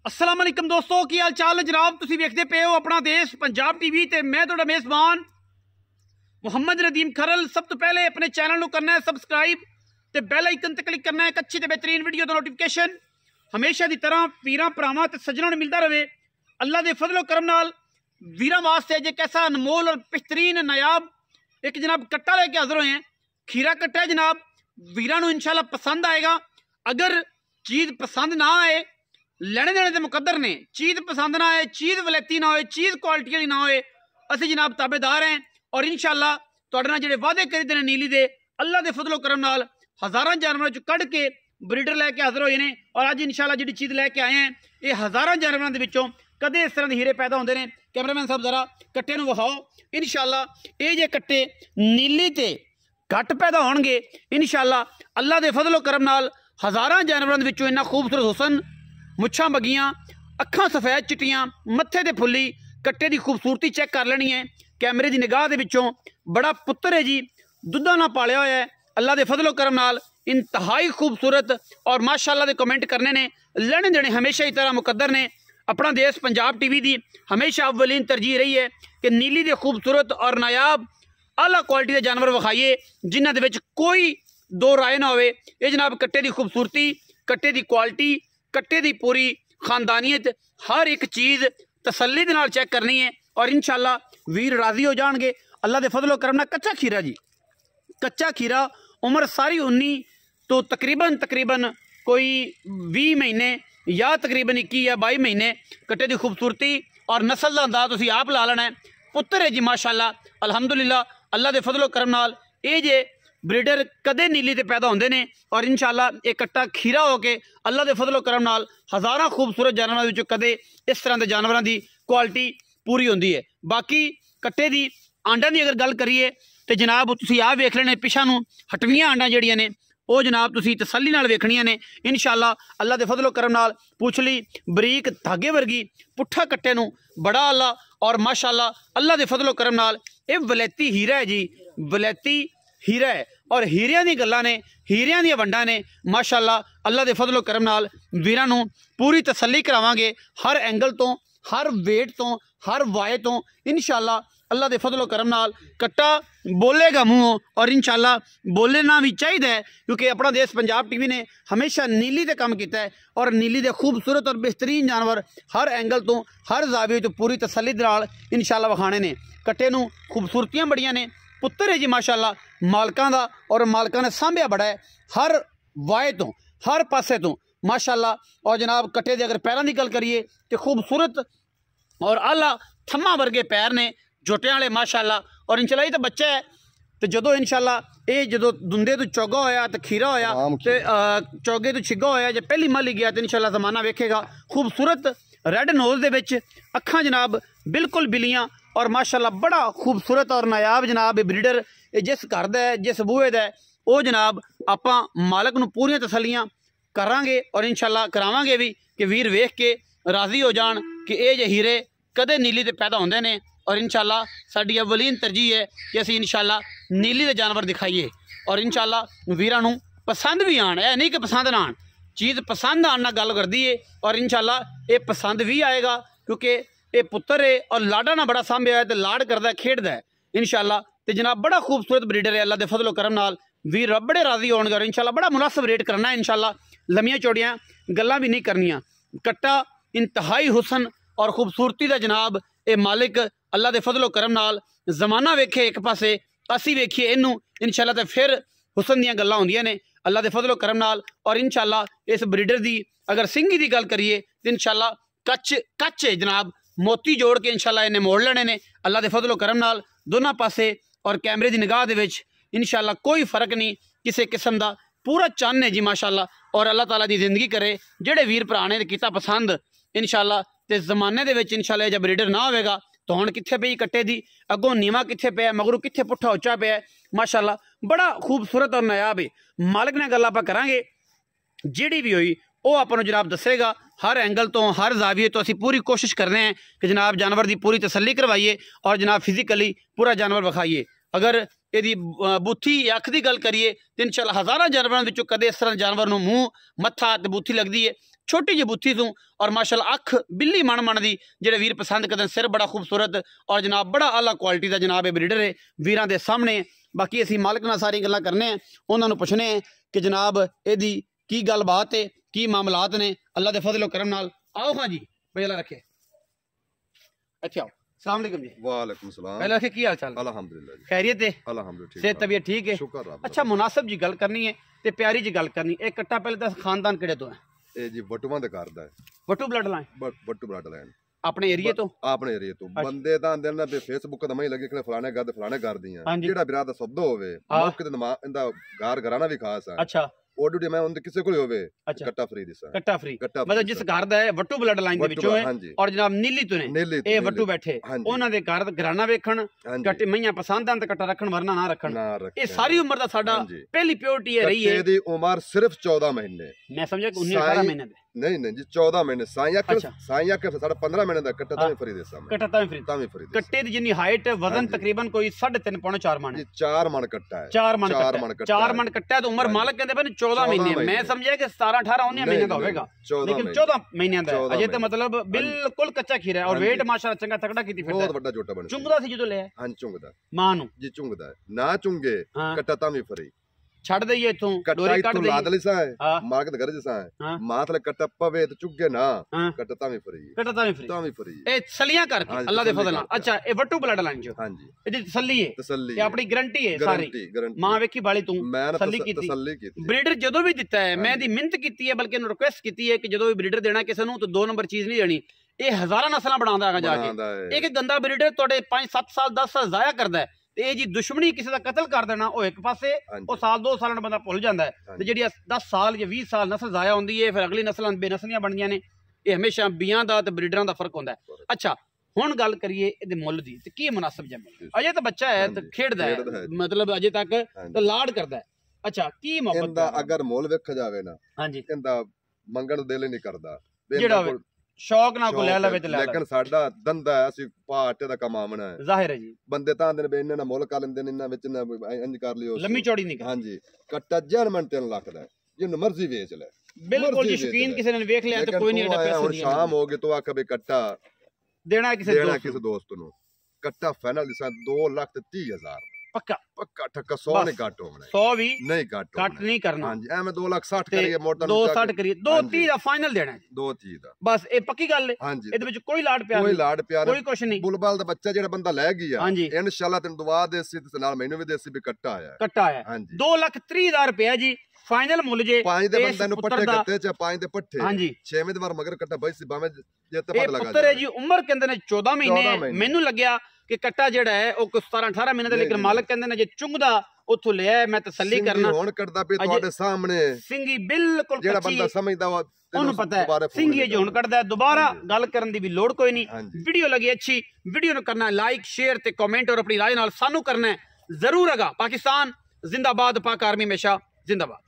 अस्सलाम वालेकुम दोस्तों, की हाल चाल है जनाब। तुसीं वेखदे पे हो अपना देश पंजाब टीवी ते मैं तुहाडा मेज़बान मुहम्मद नदीम खरल। सब तो पहले अपने चैनल को करना है सबसक्राइब ते बैल आइकन ते क्लिक करना है एक अच्छी ते बेहतरीन वीडियो का नोटिफिकेशन हमेशा की तरह वीरां भरावां ते सज्जनां नूं मिलता रहे। अल्लाह के फजलो करम नाल वीरां वास्ते जे कैसा अनमोल और बेहतरीन नायाब एक जनाब कट्टा लेके हाजिर होए हैं। खीरा कट्टा है जनाब, वीरां नूं इंशाल्लाह पसंद आएगा। अगर चीज़ पसंद ना आए, लेने देने के मुकद्दर ने, चीज़ पसंद ना आए, चीज़ वलैती ना हो, चीज़ क्वालिटी वाली ना हो, असीं जनाब ताबेदार हैं और इंशाल्लाह तुहाडे नाल जिहड़े वादे करी दे नीली दे अल्लाह के फजलो करम नाल हज़ारां जानवरां चों कढ के ब्रीडर लैके हाजिर होए ने। और अज इंशाल्लाह जिहड़ी चीज़ लैके आए हैं ये हज़ारां जानवरां दे विचों कदे इस तरह के हीरे पैदा होंदे ने। कैमरामैन साहब जरा कट्टे नूं विखाओ। इंशाल्लाह ये जे कट्टे नीली ते घट पैदा होणगे इंशाल्लाह अल्लाह के फजलो करम नाल हज़ारां जानवरां दे विचों इन्ना खूबसूरत हुसन, मुछां बगियां, अखां सफेद चिट्टियां, मत्थे ते फुल्ली कट्टे की खूबसूरती चेक कर लेनी है। कैमरे की निगाह दे विचों बड़ा पुत्तर है जी, दुद्धा ना पालिया होया है अल्लाह के फजलो करम नाल, इंतहाई खूबसूरत। और माशाअल्लाह दे कमेंट करने ने, लेने देने हमेशा ही तरह मुकद्दर ने। अपना देश पंजाब टीवी की हमेशा अव्वलीन तरजीह रही है कि नीली दे खूबसूरत और नायाब आला क्वालिटी के जानवर विखाइए जिन्हां दे विच कोई दो राय ना होवे। ये जनाब कट्टे की खूबसूरती, कट्टे की क्वालिटी, कट्टे की पूरी खानदानियत, हर एक चीज़ तसल्ली दे नाल चेक करनी है और इंशाल्लाह वीर राजी हो जाएंगे अल्लाह के फजलो करम नाल। कच्चा खीरा जी, कच्चा खीरा, उम्र सारी 19 तो तकरीबन कोई 20 महीने या तकरीबन 21 या 22 महीने। कट्टे की खूबसूरती और नस्ल का अंदाज तुसीं आप ला लेना है। पुत्तर है जी माशाअल्लाह अल्हम्दुलिल्लाह अल्लाह के फजलो करम नाल। ये जे ब्रीडर कदे नीली ते पैदा होंदे ने और इंशाल्लाह ये कट्टा खीरा हो के अल्लाह के फजलो करम नाल हज़ारां खूबसूरत जानवरों विचों कदे इस तरह के जानवरों की क्वालिटी पूरी होंदी है। बाकी कट्टे की आंडां की अगर गल करिए तो जनाब तुसीं आ वेख लेने पिछां नूं हटवियां आंडां जिहड़ियां ने वो जनाब तुसीं तसल्ली नाल वेखणियां ने इंशाल्लाह अल्लाह के फजलो करम नाल। पुछली बरीक धागे वर्गी पुट्ठा कट्टे नूं बड़ा आला और माशाअल्लाह अल्लाह के फजलो करम नाल ये वलैती हीरा है जी, वलैती हीरा है। और हीरियां दी गल्लां ने, हीरियां दी वंडां ने माशाअल्लाह अल्लाह के फजलो करम नाल वीरां नूं पूरी तसल्ली करावांगे हर एंगल तो, हर वेट तो, हर वाय तो इंशाल्लाह अल्लाह के फजलो करम नाल। कट्टा बोलेगा मुँहों और इंशाल्लाह बोलना भी चाहिए क्योंकि अपना देश पंजाब टीवी ने हमेशा नीली ते काम किया है और नीली दे खूबसूरत और बेहतरीन जानवर हर एंगल तो, हर जाविये तो पूरी तसल्ली दे नाल इंशाल्लाह विखाने ने। कट्टे नूं खूबसूरतियां बड़ियां ने, पुत्तर है जी माशाअल्लाह मालकां दा और मालकां ने सांभिया बड़ा है हर वाय तो, हर पासे तो माशाअल्लाह। और जनाब कट्टे दे अगर पैरों की गल करिए तो खूबसूरत और आला थम्मा वर्गे पैर ने, जोटियां वाले माशाअल्लाह। और इंशाल्लाह तो बच्चा है तो जो इंशाल्लाह ये जो दुंदे तो चौगा होया तो खीरा होया तो चौगे तो छिगा होया जो पहली माली गया तो इंशाल्लाह जमाना वेखेगा। खूबसूरत रेड नोज दे विच अखां जनाब बिल्कुल बिलियां और माशाअल्लाह बड़ा खूबसूरत और नायाब जनाब ब्रीडर जिस घर दा है, जिस बूहे दा है वो जनाब आपां मालक नूं पूरियां तसल्लियां करांगे और इंशाल्लाह करावांगे भी कि वीर वेख के राजी हो जान कि ये जे हीरे कदे नीली ते पैदा होंदे ने। और इंशाल्लाह साडी अव्वलीन तरजीह है कि असीं इंशाल्लाह नीली दे जानवर दिखाइए और इंशाल्लाह वीरां नूं पसंद भी आण। ऐ नहीं कि पसंद ना आण, चीज़ पसंद आण नाल गल करदी है और इंशाल्लाह ये पसंद भी आएगा क्योंकि ये पुत्तर है और लाडा ना बड़ा सांभिया है तो लाड करदा खेडदा है इंशाल्लाह। तो जनाब बड़ा खूबसूरत ब्रीडर है अल्लाह के फजलो करम नाल। वीर बड़े राजी होणगे और इंशाल्लाह बड़ा मुनासिब रेट करना है इंशाल्लाह। लम्मियां चौड़ियां गल्लां भी नहीं करनियां। कट्टा इंतहाई हुसन और खूबसूरती का जनाब ये मालिक अल्लाह के फजलो करम नाल। जमाना वेखे एक पासे, असी वेखिए इनू इंशाल्लाह तो फिर हुसन दियां गल्लां होंदियां ने अल्लाह के फजलो करम नाल। और इंशाल्लाह इस ब्रीडर की अगर सिंगी की गल करिए तो इंशाल्लाह कच्च है जनाब, मोती जोड़ के इंशाल्लाह इन्हें मोड़ लेने ने अल्लाह के फजलो करम नाल दोनों पासे। और कैमरे की निगाह दे विच इंशाल्लाह कोई फर्क नहीं किसी किस्म का, पूरा चन्न है जी माशाअल्लाह। और अल्लाह ताला की जिंदगी करे जेड़े वीर भरा ने किता पसंद इंशाल्लाह। तो जमाने दे विच इंशाल्लाह जब ब्रीडर ना होगा तो हुण कित्थे पई कट्टे दी, अगों नीवा कित्थे पिया, मगरों कित्थे पुट्ठा उच्चा पिया माशाअल्लाह। बड़ा खूबसूरत और नायाब है। मालिक ने गल आपां करांगे जिहड़ी भी होई वो आपां नूं जनाब दसेगा हर एंगल तो, हर जाविये तो। असीं पूरी कोशिश करने हैं कि जनाब जानवर की पूरी तसल्ली करवाइए और जनाब फिजिकली पूरा जानवर विखाइए। अगर यदि बूथी अख की गल करिए तो इंशाल्लाह हज़ारां जानवरों विचों कदे इस तरह जानवर नूं मूँह मत्था ते बूथी लगती है छोटी जी बुत्थी तू और माशाअल्लाह अख बिल्ली मन मन दी जेडे वीर पसंद करते सिर बड़ा खूबसूरत और जनाब बड़ा आला क्वालिटी का जनाब ये ब्रीडर है वीरां दे सामने। बाकी असीं मालक नाल सारी गल्लां करने हैं, उन्होंने पुछने हैं कि जनाब एदी की गलबात है, की मामलात ने अल्लाह के फजल करम नाल। आओ हाँ जी भाई अल्लाह रखे, अच्छा आओ। अस्सलाम वालेकुम जी। वालेकुम सलाम। पहले रखे की हाल चाल? अल्हम्दुलिल्लाह जी। खैरियत है? अल्हम्दुलिल्लाह सेहत तबीयत ठीक है? शुक्र रब दा। अच्छा मुनासिब जी गल करनी है ते प्यारी जी गल करनी। एक कट्टा पहले दस खानदान किहड़े तो है? ਇਹ ਜੀ ਵਟੂਆਂ ਦੇ ਕਰਦਾ ਹੈ, वटू ब्लड लाइन ਵਟੂ ਬਲੱਡ ਲਾਈਨ अपने एरिए तो? ਆਪਣੇ ਏਰੀਏ ਤੋਂ। ਬੰਦੇ ਤਾਂ ਆਂਦੇ ਨੇ ਵੀ ਫੇਸਬੁੱਕ ਤੇ ਮੈਂ ਲੱਗੇ ਕਿ ਫਲਾਣੇ ਕਰਦੀਆਂ ਹਾਂਜੀ। ਜਿਹੜਾ ਵਿਰਾਹ ਦਾ ਸੌਦਾ ਹੋਵੇ ਮੌਕੇ ਤੇ ਇਹਦਾ ਘਰ ਘਰਾਣਾ ਵੀ ਖਾਸ ਹੈ। अच्छा ओडी मैं उनके किसी को होवे अच्छा कट्टा फ्री दिसा कट्टा फ्री कट्टा मतलब जिस घर दा है वट्टू ब्लड लाइन दे विचों है और जनाब नीली तो ने ए वट्टू बैठे उन्हां दे घर घराना वेखण कट्टे मईयां पसंद आन ते कट्टा रखण वरना ना रखण। ए सारी उम्र दा साडा पहली प्योरिटी है रही है। कट्टे दी उम्र सिर्फ 14 महीने। मैं समझा कि 19-18 महीने दे नहीं जी 14 महीने। साईं आके साडा 15 महीने दा कट्टा तां फ्री दिसा कट्टा तां फ्री कट्टे दी जिन्नी हाइट वजन तकरीबन कोई 3.5 पौने 4 मन है। 4 मन कट्टा है। 4 मन कट्टा तो उम्र मालक कहंदे बन 14 महीने। मैं समझा कि 17-18 19 महीने का होगा लेकिन 14 महीने का अजे तो मतलब बिल्कुल कच्चा खीरा है और वेट माशाल्लाह चंगा तगड़ा कीती फिरदा बहुत बड़ा छोटा बन चुंगदा सी जदों ले हां चुंगदा मां नु जी चुंगदा ना चुंगे कट्टा तां भी फ्री छड़ दईए इथों डोरी कट दईए लाद लिसा है मार्केट घर जैसा है माथले कट्टा पवे तो चुगे ना कट्टा तां भी फ्री तां भी फ्री ए सलियां करके अल्लाह दे फजल नाल। अच्छा ए वट्टू ब्लड लाइन जो हां जी एदी तसल्ली है ते अपनी गारंटी है सारी मां वेखी बाली तू तसल्ली कीती ब्रीडर जदों भी दिता है मैं दी मिहनत कीती है बल्कि रिक्वेस्ट कीती है कि जदों भी ब्रीडर देना किसी नूं तो 2 नंबर चीज नहीं देनी। ए हजारां नस्लां बनांदा है जाके एक गंदा ब्रीडर तोड़े 5-7 साल 10 साल जाया करदा है ते जी दुश्मनी किसी का कतल कर देना वो एक पासे वो साल 2 साल बंदा भुल जाता है ते जिहड़ी 10 साल या 20 साल नस्ल जाया होंदी है फिर अगली नस्लां बेनस्लियां बनदियां ने। ये हमेशा बियां दा ते ब्रीडरां दा फर्क होंदा है। अच्छा हुण गल करिए इहदे मुੱਲ दी ते की मुनासिब जमे अजे तो बच्चा है ते खेडदा है मतलब अजे तक ते लाड करदा है। अच्छा की मोहब्बत इंदा अगर मुੱਲ वेखा जावे ना हां जी इंदा मंगण दिल ही नहीं करदा जेड़ा शौक ना को ले लवे ते ले लेकिन साडा धंधा है असि पाटे दा कमावना है जाहिर है जी। बंदे तां दे ने इन्ना मुੱਲ कर लेंदे ने इन्ना विच ना इंज कर लियो लम्मी चौड़ी नहीं हां जी कट्टा जर्मन 3 लाख दा जिन्नु मर्जी बेच ले बिल्कुल जी शौकीन किसी ने देख लिया तो कोई नहीं एड़ा पैसे दिया शाम हो गए तो आके बे कट्टा देना किसी दोस्त नु कट्टा फाइनल दिसा 2,30,000 पक्का पक्का ठक्का 100 नहीं काट होना 100 भी नहीं काट नहीं करना। हां जी ए मैं 2,60,000 करिए मोटा 2,60 करिए 2,30 दा फाइनल देना है 2,30 दा बस ए पक्की गल है। इदे विच कोई लाड प्यार कोई कुछ नहीं बुलबुल दा बच्चा जेड़ा बंदा ले गया इंशाल्लाह तेन दुआ देसी ते नाल मैनू भी देसी भी कट्टा आया हां जी 2,30,000 रुपया जी फाइनल मुੱਲ जे 5 दे बंदे नु पट्टे करते च 5 दे पट्टे हां जी 6वें दे बार मगर कट्टा 22 बावे जे ते पता लगा पुत्र है जी उम्र कहंदे ने 14 महीने मैनू लगया कि कट्टा जेड़ा है ओ 17-18 महीने दा लेकिन मालक कहंदे ने जे चुंगदा उथों ले आए मैं तसल्ली करना हुन करदा पे ਤੁਹਾਡੇ ਸਾਹਮਣੇ सिंगी बिल्कुल जेड़ा बंदा समझदा ਉਹਨੂੰ ਪਤਾ ਹੈ ਸਿੰਗੀ ਜੋ ਹੁਣ ਕੱਢਦਾ ਦੁਬਾਰਾ ਗੱਲ ਕਰਨ ਦੀ ਵੀ ਲੋੜ ਕੋਈ ਨਹੀਂ। ਵੀਡੀਓ ਲੱਗੀ ਅੱਛੀ ਵੀਡੀਓ ਨੂੰ ਕਰਨਾ ਲਾਈਕ ਸ਼ੇਅਰ ਤੇ ਕਮੈਂਟ और अपनी राय नाल सानू करना है जरूर। अगा पाकिस्तान जिंदाबाद पाक आर्मी हमेशा जिंदाबाद।